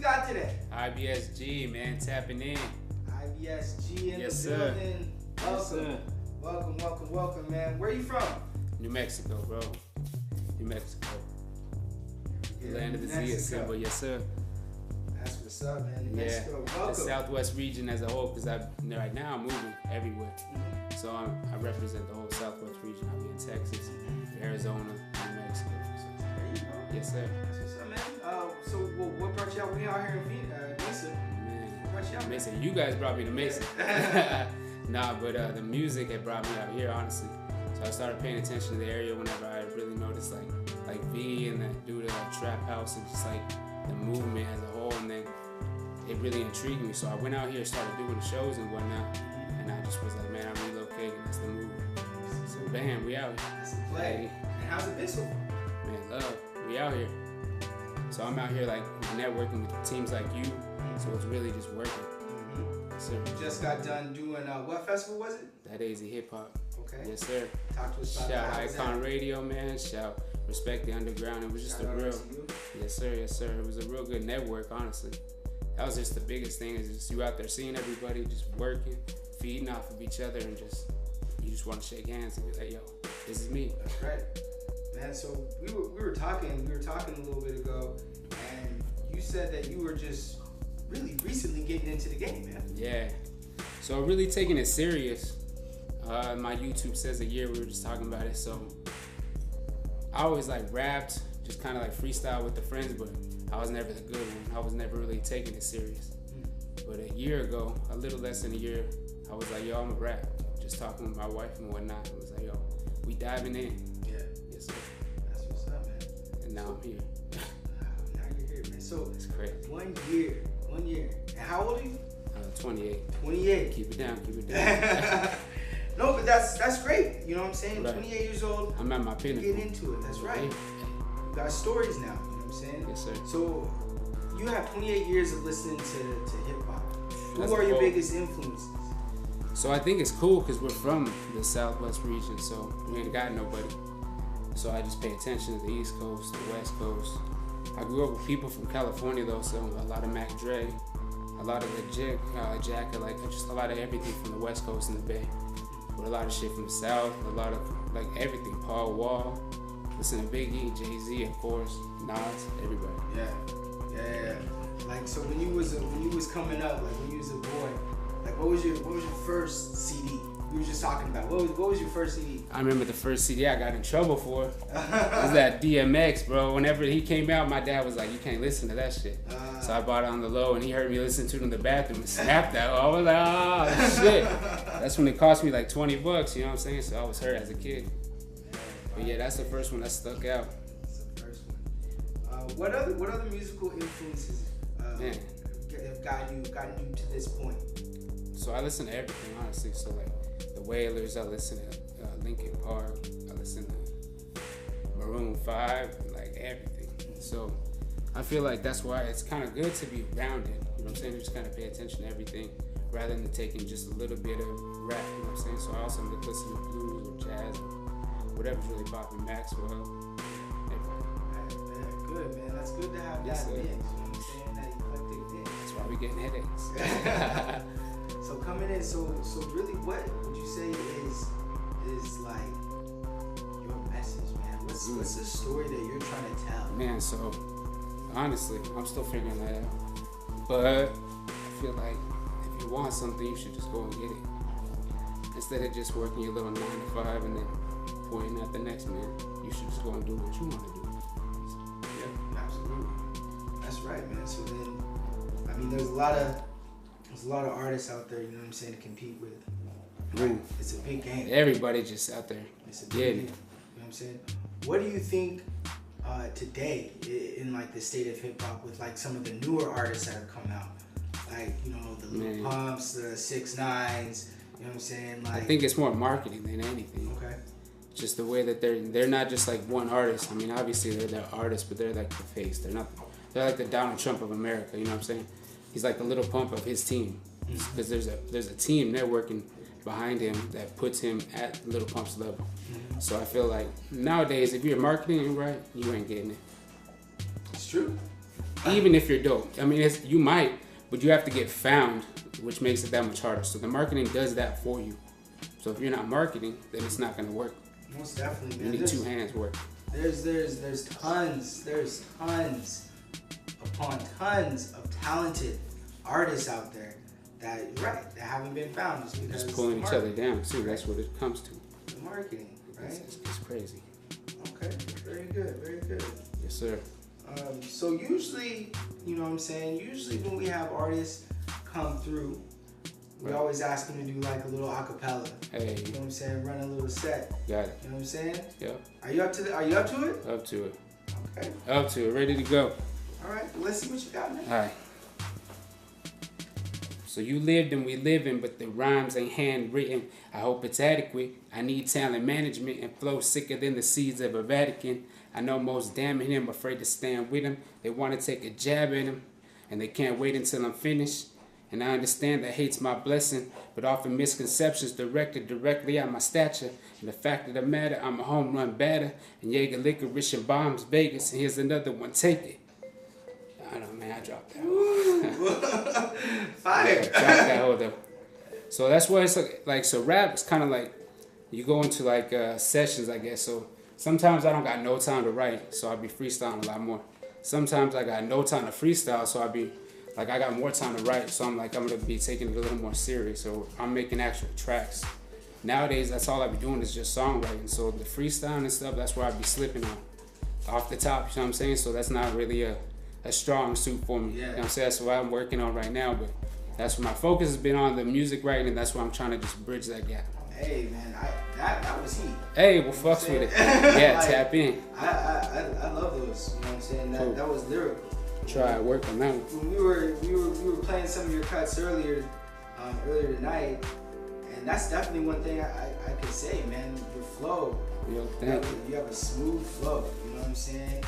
got today? IBSG, man, tapping in. IBSG in Yes, the sir. building. Yes, sir. Welcome, man. Where are you from? New Mexico, bro. New Mexico. Yeah, Land of the New Z Mexico. symbol, yes, sir. That's what's up, man. New Yeah, Mexico. the Welcome. Southwest region as a whole, because right now I'm moving everywhere. Mhm. So I represent the whole Southwest region. I'll be in Texas, Arizona, New Mexico. So, There you go. yes, sir. That's what's up, man. What brought you out? We out here in Phoenix, Mesa. Man, What brought you out? Mesa, you guys brought me to Mesa. Nah, but the music had brought me out here, honestly. So I started paying attention to the area whenever I really noticed like V and that dude at Trap House and just like the movement as a whole, and then it really intrigued me. So I went out here, started doing shows and whatnot, and I just was like, man, I'm relocating. That's the move. So bam, we out here. That's the play. And how's it been so far? Man, love, we out here. So I'm out here like networking with teams like you. So it's really just working. So You just got done doing what festival was it? that AZ Hip Hop. Okay. Yes, sir. Talk to us about Shout how was Icon that? Radio, man. Shout Respect the Underground. It was just Shout a out real, to you. yes sir, yes sir. It was a real good network, honestly. That was just the biggest thing, is just you out there seeing everybody just working, feeding off of each other, and you just want to shake hands and be like, yo, this is me. That's right, man. So we were talking a little bit ago, and you said that you were just really recently getting into the game, man. Yeah. So really taking it serious. My YouTube says a year. We were just talking about it. So I always like rapped, just kind of like freestyle with the friends, but I was never the good one. I was never really taking it serious. But a year ago, a little less than a year, I was like, yo, I'm a rap. Just talking with my wife and whatnot. I was like, yo, we diving in. Yeah. Yes, sir. That's what's up, man. And now I'm here. Now you're here, man. So It's crazy. 1 year. And how old are you? 28. 28. Keep it down. No, but that's great. You know what I'm saying? Right. 28 years old. I'm at my pinnacle. Get into it. That's right. You got stories now. You know what I'm saying? Yes, sir. So you have 28 years of listening to hip hop. That's Who are your cool. biggest influences? So I think it's cool because we're from the Southwest region, so we ain't got nobody. So I just pay attention to the East Coast, the West Coast. I grew up with people from California though, so a lot of Mac Dre, a lot of the Jacka, like just a lot of everything from the West Coast and the Bay. But a lot of shit from the South, a lot of like everything. Paul Wall, listen to Biggie, Jay-Z, of course, Nas, everybody. Yeah. Like so, when you was coming up, like when you was a boy, like what was your first CD? We were just talking about what was your first CD? I remember the first CD I got in trouble for. It was that DMX, bro. Whenever he came out, my dad was like, you can't listen to that shit. So I bought it on the low, and he heard me listen to it in the bathroom and snapped that. I was like, oh, shit. That's when it cost me like $20, you know what I'm saying? So I was hurt as a kid. But yeah, that's the first one that stuck out. That's the first one. What other musical influences have gotten you to this point? So I listen to everything, honestly. So like the Wailers, I listen to Linkin Park, I listen to Maroon 5, and like everything. So I feel like that's why it's kind of good to be rounded. You know what I'm saying? Just kind of pay attention to everything rather than taking just a little bit of rap. You know what I'm saying? So I also listen to blues or jazz or whatever's really popping, Maxwell. Everything. Good, man. That's good to have Yes, that sir. mix. You know what I'm saying? That eclectic mix. That's why we getting headaches. So coming in, so really, what would you say is like your message, man? What's the story that you're trying to tell? Man, so honestly, I'm still figuring that out. But I feel like if you want something, you should just go and get it. Instead of just working your little 9 to 5 and then pointing at the next man, you should just go and do what you want to do. Yeah, absolutely. That's right, man. So then, I mean, there's a lot of artists out there, you know what I'm saying, to compete with. Right. It's a big game. Everybody just out there. It's a big game. Yeah. You know what I'm saying? What do you think today in like the state of hip hop with like some of the newer artists that have come out, like the Lil Pumps, the 6ix9ines, you know what I'm saying? Like, I think it's more marketing than anything. Okay. Just the way that they're not just like one artist. I mean, obviously they're artists, but they're like the face. They're like the Donald Trump of America. You know what I'm saying? He's like the Little Pump of his team, because there's a team networking behind him that puts him at Little Pump's level. So I feel like nowadays, if you're marketing it right, you ain't getting it. It's true. even if you're dope. I mean, you might, but you have to get found, which makes it that much harder. So the marketing does that for you. So if you're not marketing, then it's not going to work. Most definitely, man. You need two hands work. There's tons upon tons of talented artists out there that, you're right, that haven't been found just because just pulling each other down too. That's what it comes to. The marketing, right? It's crazy. Okay, very good, very good. Yes, sir. So usually, you know what I'm saying, usually when we have artists come through, we always ask them to do like a little acapella. Hey. You know what I'm saying? Run a little set. Got it. You know what I'm saying? Yep. Are you up to it? Up to it. Okay. Up to it. Ready to go. All right. Well, let's see what you got, man. All right. So you lived and we living, but the rhymes ain't handwritten. I hope it's adequate. I need talent management and flow sicker than the seeds of a Vatican. I know most damning him, afraid to stand with him. They want to take a jab at him, and they can't wait until I'm finished. And I understand that hate's my blessing, but often misconceptions directed directly at my stature. And the fact of the matter, I'm a home run batter. And Jaeger, licorice, and bombs, Vegas. And here's another one, take it. I don't know, man, I dropped that. Fire. Yeah, dropped that whole though. So that's why it's like, so rap is kind of like, you go into like sessions, I guess. So sometimes I don't got no time to write, so I'll be freestyling a lot more. Sometimes I got no time to freestyle, so I'll be like, I got more time to write, so I'm gonna be taking it a little more serious. So I'm making actual tracks. Nowadays, that's all I be doing is just songwriting. So the freestyling and stuff, that's where I be slipping on, off the top. You know what I'm saying? So that's not really a strong suit for me. Yeah. You know what I'm saying? That's what I'm working on right now. But that's what my focus has been on, the music writing, and that's why I'm trying to just bridge that gap. Hey man, that was heat. Hey, well, fucks with it. Yeah, like, tap in. I love those. You know what I'm saying? Cool. That was lyrical. Try to work on that one. When we were playing some of your cuts earlier tonight, and that's definitely one thing I could say, man. Your flow. Yo, You have a smooth flow. You know what I'm saying?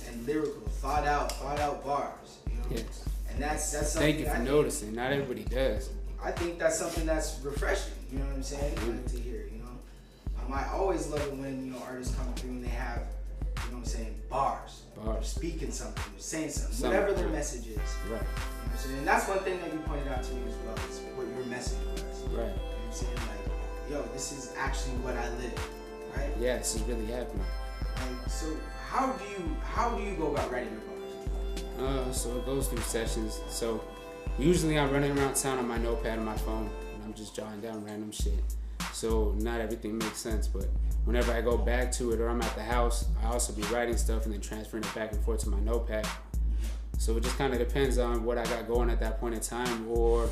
And lyrical, thought out bars. You know? Yes. And that's something. Thank you for noticing. Not everybody does. I think that's something that's refreshing. You know what I'm saying? To hear. You know, I always love it when artists come through and they have, you know what I'm saying, bars. They're speaking something, they're saying something, whatever their message is. Right. You know what I'm saying? And that's one thing that you pointed out to me as well, is what your message was. Right. You know what I'm saying? Like, yo, this is actually what I live. Right? Yeah, this is really happening. Like, so how do you go about writing your bars? So it goes through sessions. So usually I'm running around town on my notepad on my phone, and I'm just jotting down random shit. So not everything makes sense, but whenever I go back to it or I'm at the house, I also be writing stuff and then transferring it back and forth to my notepad. So it just kind of depends on what I got going at that point in time or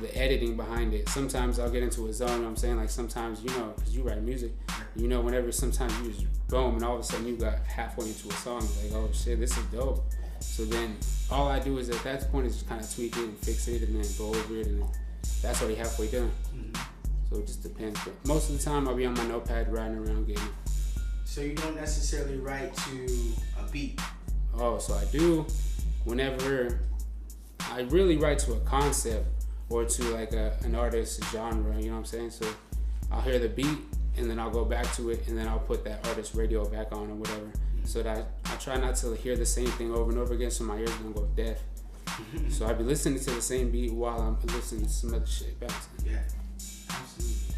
the editing behind it. Sometimes I'll get into a zone, you know what I'm saying? Like sometimes, because you write music, whenever sometimes you just boom and all of a sudden you got halfway into a song, like, oh shit, this is dope. So then all I do is at that point is just kind of tweak it and fix it and then go over it, and then that's already halfway done. So it just depends. But most of the time I'll be on my notepad riding around getting it. So you don't necessarily write to a beat? Oh, so I do whenever I really write to a concept or to like an artist's genre, you know what I'm saying? So I'll hear the beat and then I'll go back to it and then I'll put that artist's radio back on or whatever. So that I try not to hear the same thing over and over again so my ears don't go deaf. So I'll be listening to the same beat while I'm listening to some other shit back. Yeah, absolutely.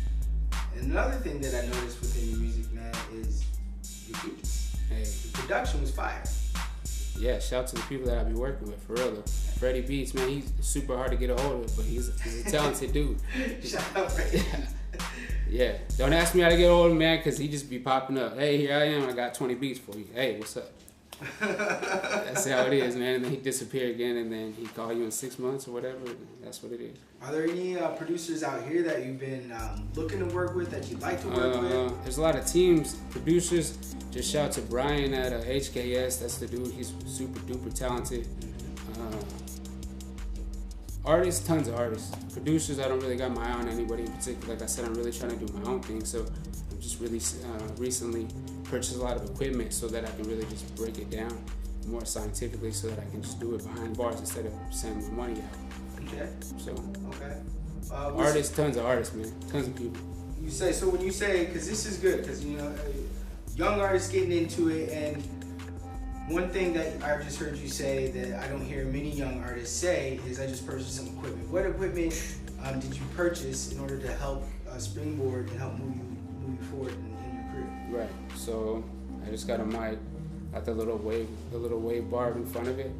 And another thing that I noticed within your music, man, is your beats. Hey. The production was fire. Yeah, shout out to the people that I be working with, for real though. Freddie Beats, man, he's super hard to get a hold of, but he's a talented dude. Shout out Freddie. Yeah, don't ask me how to get a hold of him, man, because he just be popping up. Hey, here I am, I got 20 beats for you. Hey, what's up? That's how it is, man. And then he disappear again, and then he call you in 6 months or whatever. That's what it is. Are there any producers out here that you've been looking to work with, that you'd like to work with? There's a lot of teams, producers. Just shout out to Brian at HKS. That's the dude. He's super duper talented. Artists, tons of artists. Producers, I don't really got my eye on anybody in particular. Like I said, I'm really trying to do my own thing. So I'm just really recently purchased a lot of equipment so that I can really just break it down more scientifically so that I can just do it behind bars instead of sending money out. Okay. So, okay. Artists, tons of artists, man. Tons of people. You say, so when you say, because this is good, because, young artists getting into it, and one thing that I just heard you say that I don't hear many young artists say is I just purchased some equipment. What equipment did you purchase in order to help springboard and help move you forward in your career? Right. So I just got a mic, got the little wave bar in front of it.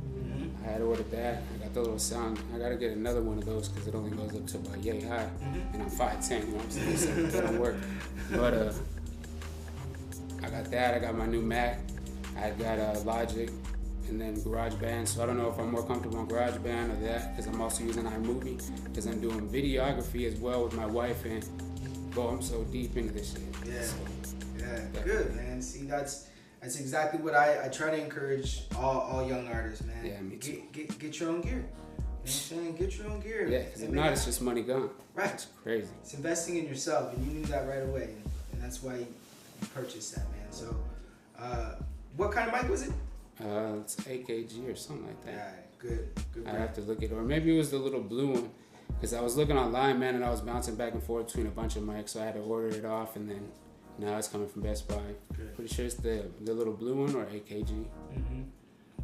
I had ordered that. I got the little sound. I gotta get another one of those because it only goes up to about yay high, and I'm 5'10". You know what I'm saying? So that don't work. But I got that. I got my new Mac. I got Logic, and then GarageBand. So I don't know if I'm more comfortable on GarageBand or that because I'm also using iMovie because I'm doing videography as well with my wife, and I'm so deep into this shit. Yeah. So, yeah. Good, man. See, that's exactly what I try to encourage all young artists, man. Yeah, me too. Get your own gear. You know what I'm saying? Get your own gear. Yeah, because if not, it's just money gone. Right. It's crazy. It's investing in yourself, and you knew that right away, and that's why you purchased that, man. So, what kind of mic was it? It's AKG or something like that. Yeah, good. I have to look it, or maybe it was the little blue one, because I was looking online, man, and I was bouncing back and forth between a bunch of mics, so I had to order it off, and then now it's coming from Best Buy. Good. Pretty sure it's the little blue one or AKG.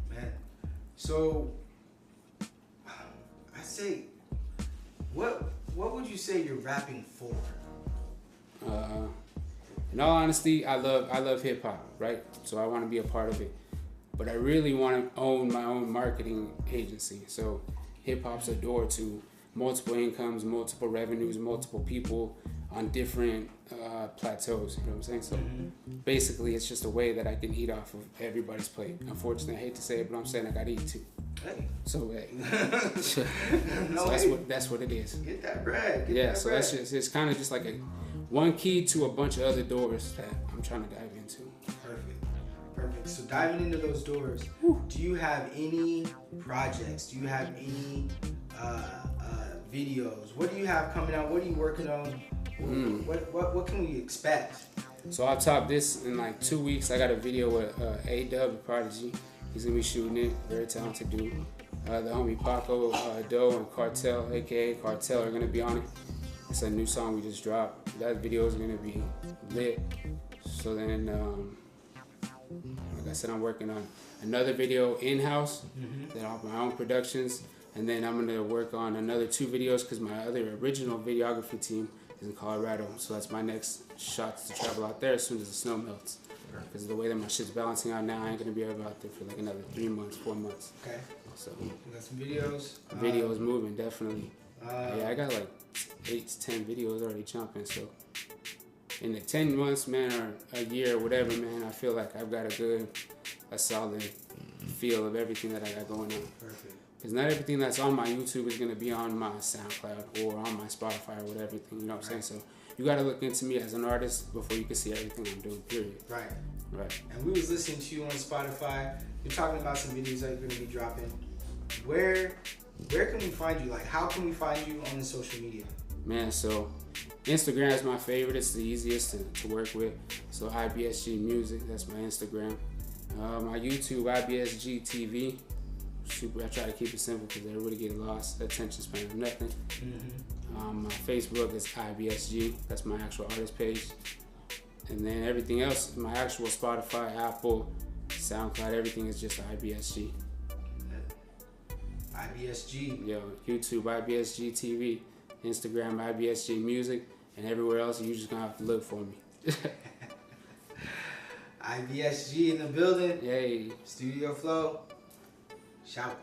Man, so I say, what would you say you're rapping for? In all honesty, I love hip hop, right? So I want to be a part of it, but I really want to own my own marketing agency. So hip hop's a door to multiple incomes, multiple revenues, multiple people on different plateaus. You know what I'm saying? So basically, it's just a way that I can eat off of everybody's plate. Unfortunately, I hate to say it, but I'm saying I gotta eat too. Hey. So hey, No, so that's what it is. Get that bread. So that's just, it's kind of just like one key to a bunch of other doors that I'm trying to dive into. Perfect. So diving into those doors, do you have any projects? Do you have any videos? What do you have coming out? What are you working on? What can we expect? So I'll top this in like 2 weeks. I got a video with A-Dub, Prodigy. He's gonna be shooting it. Very talented dude. The homie Paco, Doe, and Cartel, aka Cartel, are gonna be on it. It's a new song we just dropped. That video is gonna be lit. So then, like I said, I'm working on another video in-house that are my own productions, and then I'm gonna work on another 2 videos because my other original videography team is in Colorado. So that's my next shot to travel out there as soon as the snow melts. Because the way that my shit's balancing out now, I ain't gonna be able out there for like another 3 months, 4 months. Okay. So you got some videos. Videos moving, definitely. Yeah, I got like 8 to 10 videos already jumping. So in the 10 months, man, or a year, or whatever, man, I feel like I've got a solid feel of everything that I got going on. Perfect. Because not everything that's on my YouTube is gonna be on my SoundCloud or on my Spotify or whatever. You know what I'm saying? So you gotta look into me as an artist before you can see everything I'm doing. Period. Right. And we was listening to you on Spotify. You're talking about some videos that you're gonna be dropping. Where can we find you? Like, how can we find you on the social media? Man, so Instagram is my favorite. It's the easiest to work with. So IBSG Music, that's my Instagram. My YouTube, IBSG TV. I try to keep it simple because everybody get lost. Attention span of nothing. My Facebook is IBSG. That's my actual artist page. And then everything else, my actual Spotify, Apple, SoundCloud, everything is just IBSG. IBSG. Yo, YouTube, IBSG TV. Instagram, IBSG Music. And everywhere else, you're just going to have to look for me. IBSG in the building. Yay. Studio Flo. Shout.